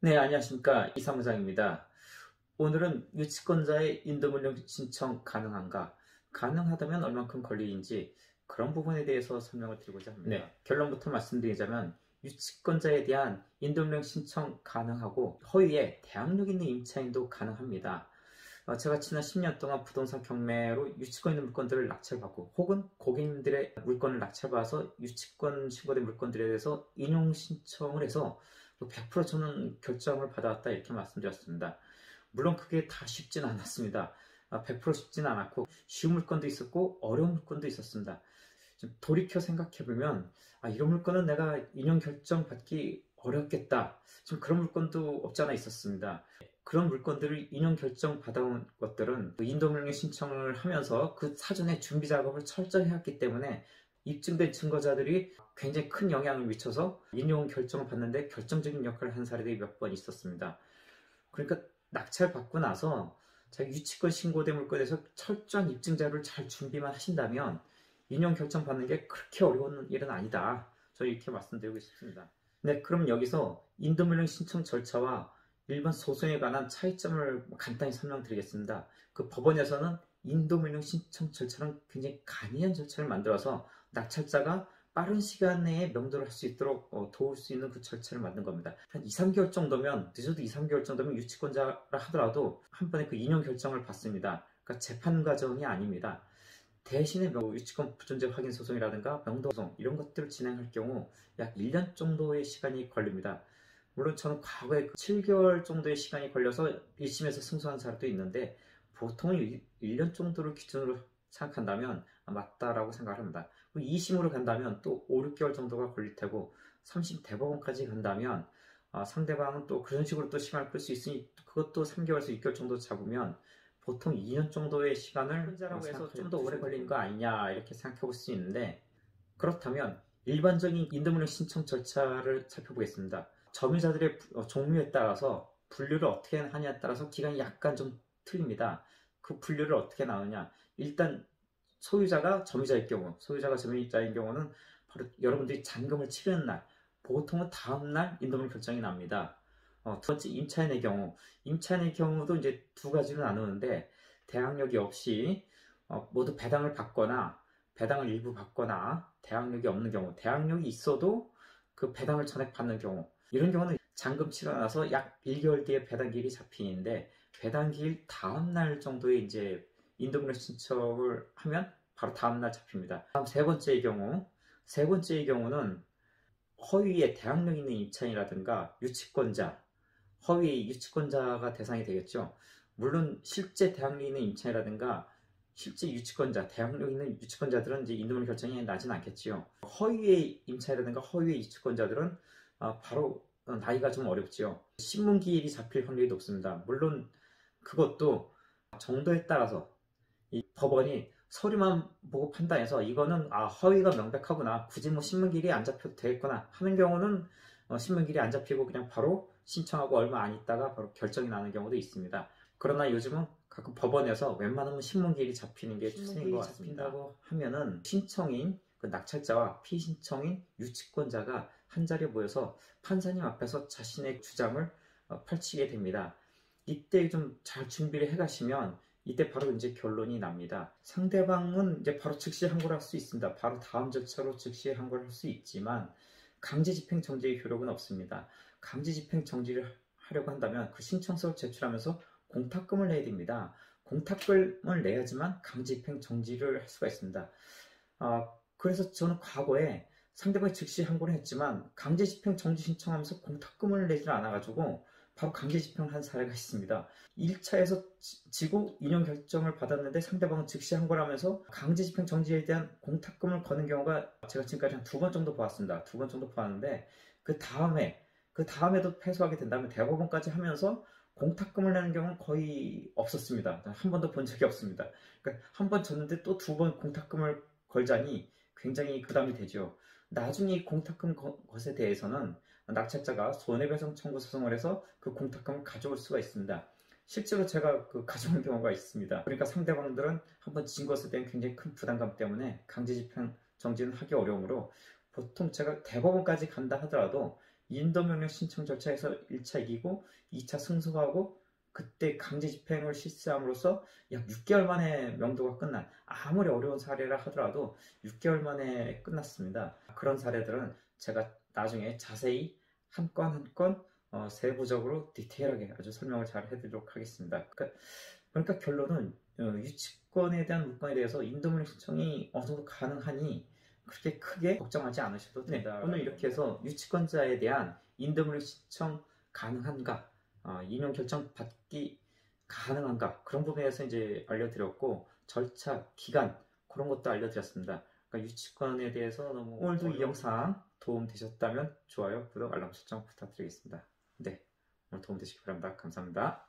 네, 안녕하십니까. 이사무장입니다. 오늘은 유치권자의 인도명령 신청 가능한가? 가능하다면 얼만큼 걸리는지 그런 부분에 대해서 설명을 드리고자 합니다. 네, 결론부터 말씀드리자면 유치권자에 대한 인도명령 신청 가능하고 허위에 대항력 있는 임차인도 가능합니다. 제가 지난 10년 동안 부동산 경매로 유치권 있는 물건들을 낙찰받고 혹은 고객님들의 물건을 낙찰받아서 유치권 신고된 물건들에 대해서 인용 신청을 해서 100% 저는 결정을 받아왔다 이렇게 말씀드렸습니다. 물론 그게 다 쉽진 않았습니다. 100% 쉽진 않았고 쉬운 물건도 있었고 어려운 물건도 있었습니다. 좀 돌이켜 생각해보면 이런 물건은 내가 인용 결정 받기 어렵겠다. 좀 그런 물건도 없지 않아 있었습니다. 그런 물건들을 인용 결정 받아온 것들은 인도명령 신청을 하면서 그 사전에 준비 작업을 철저히 했기 때문에 입증된 증거자들이 굉장히 큰 영향을 미쳐서 인용 결정을 받는데 결정적인 역할을 한 사례들이 몇 번 있었습니다. 그러니까 낙찰 받고 나서 자기 유치권 신고된 물건에서 철저한 입증 자료를 잘 준비만 하신다면 인용 결정 받는 게 그렇게 어려운 일은 아니다. 저는 이렇게 말씀드리고 싶습니다. 네, 그럼 여기서 인도명령 신청 절차와 일반 소송에 관한 차이점을 간단히 설명드리겠습니다. 그 법원에서는 인도명령 신청 절차는 굉장히 간이한 절차를 만들어서 낙찰자가 빠른 시간 내에 명도를 할 수 있도록 도울 수 있는 그 절차를 만든 겁니다. 한 2, 3개월 정도면, 늦어도 2, 3개월 정도면 유치권자라 하더라도 한 번에 그 인용 결정을 받습니다. 그러니까 재판 과정이 아닙니다. 대신에 유치권 부존재 확인 소송이라든가 명도 소송 이런 것들을 진행할 경우 약 1년 정도의 시간이 걸립니다. 물론 저는 과거에 7개월 정도의 시간이 걸려서 1심에서 승소한 사례도 있는데 보통은 1년 정도를 기준으로 생각한다면 맞다라고 생각을 합니다. 2심으로 간다면 또 5, 6개월 정도가 걸릴 테고 3심 대법원까지 간다면 상대방은 또 그런 식으로 또 시간을 끌 수 있으니 그것도 3개월에서 6개월 정도 잡으면 보통 2년 정도의 시간을 혼자라고 해서 좀 더 오래 걸리는 거 아니냐 이렇게 생각해 볼 수 있는데, 그렇다면 일반적인 인도명령 신청 절차를 살펴보겠습니다. 점유자들의 종류에 따라서 분류를 어떻게 하냐에 따라서 기간이 약간 좀 틀립니다. 그 분류를 어떻게 나누냐, 일단 소유자가 점유자일 경우, 소유자가 점유자인 경우는 바로 여러분들이 잔금을 치르는 날, 보통은 다음날 인도명령 결정이 납니다. 두 번째 임차인의 경우, 임차인의 경우도 이제 두 가지로 나누는데 대항력이 없이 모두 배당을 받거나 배당을 일부 받거나 대항력이 없는 경우, 대항력이 있어도 그 배당을 전액 받는 경우, 이런 경우는 잔금 치르고 나서 약 1개월 뒤에 배당기일이 잡히는데 배당기일 다음날 정도에 이제 인도명령 신청을 하면 바로 다음날 잡힙니다. 다음 세 번째의 경우는 허위의 대항력 있는 임차인이라든가 유치권자, 허위 유치권자가 대상이 되겠죠. 물론 실제 대항력 있는 임차인이라든가 실제 유치권자, 대항력 있는 유치권자들은 이제 인도명령 결정이 나진 않겠지요. 허위의 임차인이라든가 허위의 유치권자들은 바로 나이가 좀 어렵지요. 신문기일이 잡힐 확률이 높습니다. 물론 그것도 정도에 따라서 이 법원이 서류만 보고 판단해서 이거는 허위가 명백하구나, 굳이 뭐 신문기일이 안 잡혀도 되겠구나 하는 경우는 신문기일이 안 잡히고 그냥 바로 신청하고 얼마 안 있다가 바로 결정이 나는 경우도 있습니다. 그러나 요즘은 가끔 법원에서 웬만하면 신문기일이 잡히는 게 추세인 것 같습니다. 잡힌다고 하면은 신청인 그 낙찰자와 피신청인 유치권자가 한 자리에 모여서 판사님 앞에서 자신의 주장을 펼치게 됩니다. 이때 좀 잘 준비를 해 가시면 이때 바로 이제 결론이 납니다. 상대방은 이제 바로 즉시 항고를 할 수 있습니다. 바로 다음 절차로 즉시 항고를 할 수 있지만 강제집행 정지의 효력은 없습니다. 강제집행 정지를 하려고 한다면 그 신청서를 제출하면서 공탁금을 내야 됩니다. 공탁금을 내야지만 강제집행 정지를 할 수가 있습니다. 그래서 저는 과거에 상대방이 즉시 항고를 했지만 강제집행 정지 신청하면서 공탁금을 내지 않아가지고 바로 강제집행을 한 사례가 있습니다. 1차에서 지고 인용 결정을 받았는데 상대방은 즉시 항고를 하면서 강제집행 정지에 대한 공탁금을 거는 경우가 제가 지금까지 한 2번 정도 보았습니다. 2번 정도 보았는데 그 다음에도 패소하게 된다면 대법원까지 하면서 공탁금을 내는 경우는 거의 없었습니다. 한 번도 본 적이 없습니다. 그러니까 한 번 졌는데 또 2번 공탁금을 걸자니 굉장히 부담이 되죠. 나중에 이 공탁금 것에 대해서는 낙찰자가 손해배상 청구 소송을 해서 그 공탁금을 가져올 수가 있습니다. 실제로 제가 가져온 경우가 있습니다. 그러니까 상대방들은 한번 진 것에 대한 굉장히 큰 부담감 때문에 강제집행 정지는 하기 어려우므로 보통 제가 대법원까지 간다 하더라도 인도명령 신청 절차에서 1차 이기고 2차 승소하고 그때 강제 집행을 실시함으로써 약 6개월 만에 명도가 끝난, 아무리 어려운 사례라 하더라도 6개월 만에 끝났습니다. 그런 사례들은 제가 나중에 자세히 한 건 한 건 세부적으로 디테일하게 아주 설명을 잘 해드리도록 하겠습니다. 그러니까 결론은 유치권에 대한 물건에 대해서 인도명령 신청이 어느 정도 가능하니 그렇게 크게 걱정하지 않으셔도 된다. 오늘 이렇게 해서 유치권자에 대한 인도명령 신청 가능한가, 인용 결정 받기 가능한가, 그런 부분에서 이제 알려드렸고, 절차, 기간, 그런 것도 알려드렸습니다. 그러니까 유치권에 대해서 너무 오늘도 이 영상 도움 되셨다면 좋아요, 구독, 알람 설정 부탁드리겠습니다. 네, 오늘 도움 되시기 바랍니다. 감사합니다.